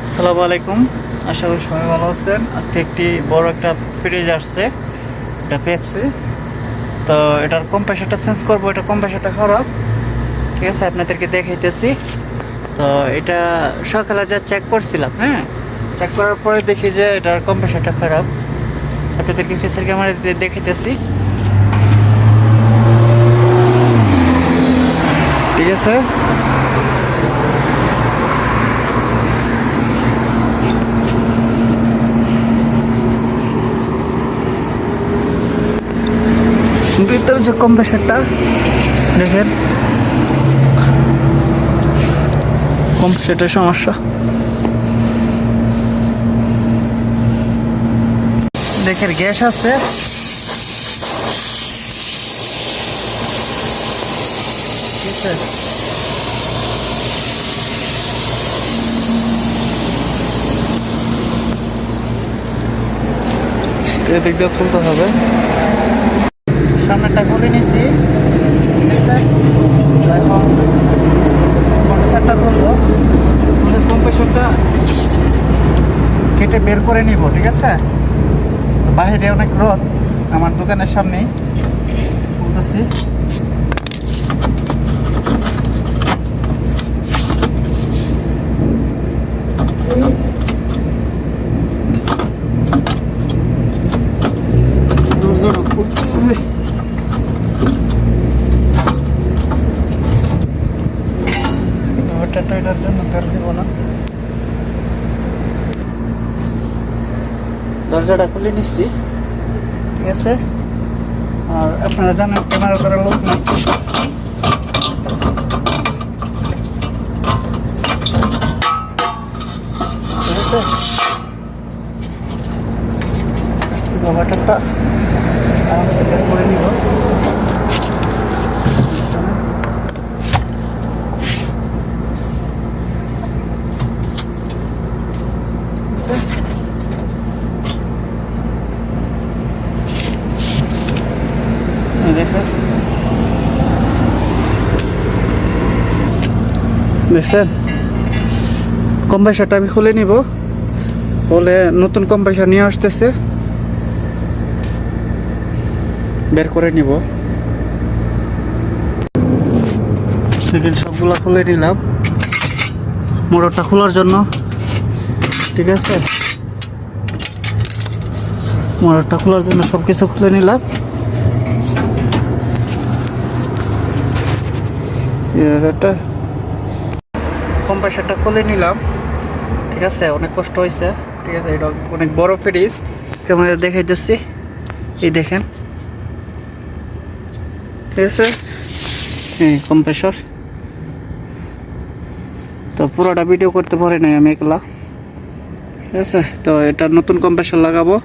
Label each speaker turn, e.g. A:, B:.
A: আসসালামু আলাইকুম, আশা করি সবাই ভালো আছেন। আজকে একটি বড় একটা ফ্রিজ আসছে, এটা পেপসি। তো এটার কম্প্রেসারটা চেঞ্জ করবো, এটা কম্প্রেসারটা খারাপ। ঠিক আছে, আপনাদেরকে দেখাইতেছি। তো এটা সকালে যা চেক করছিলাম, হ্যাঁ, চেক করার পরে দেখি যে এটার কম্প্রেসারটা খারাপ। আপনাদেরকে ফেসের ক্যামেরা দিয়ে দেখাইতেছি। ঠিক আছে, ভিতরে যে কম্প্রেসারটা দেখেন, কম্প্রেসারের সমস্যা। দেখেন গ্যাস আছে, ঠিক আছে। এদিক দিয়ে খুলতে হবে, সামনেটা খুলে নিছি। ঠিক আছে, এখন কন্ডেন্সারটা খুলবো, খুলে কম্প্রেসারটা কেটে বের করে নিব। ঠিক আছে, বাইরে অনেক রোদ, আমার দোকানের সামনেই খুলতেছি। এটার জন্য কার দিব না, দরজাটা খুলে নিচ্ছি। ঠিক আছে, আর আপনারা জানেন ক্যামেরা করার লোক না, ঠিক আছে। বাবাটা আরামসে বের করে নিব। দেখছেন, কম্প্রেসারটা আমি খুলে নিব, বলে নতুন কম্প্রেসার নিয়ে আসতেছে, বের করে নিব। দেখেন সবগুলা খুলে নিলাম মোটরটা খোলার জন্য। ঠিক আছে, মোটরটা খোলার জন্য সবকিছু খুলে নিলাম। এটা কম্প্রেসারটা খুলে নিলাম। ঠিক আছে, অনেক কষ্ট হয়েছে। ঠিক আছে, এটা অনেক বড় ফ্রিজ, ক্যামেরা দেখাইতেছি। এই দেখেন, ঠিক আছে, এই কম্প্রেসার। তো পুরোটা ভিডিও করতে পারি নাই আমি একলা। ঠিক আছে, তো এটা নতুন কম্প্রেসার লাগাবো।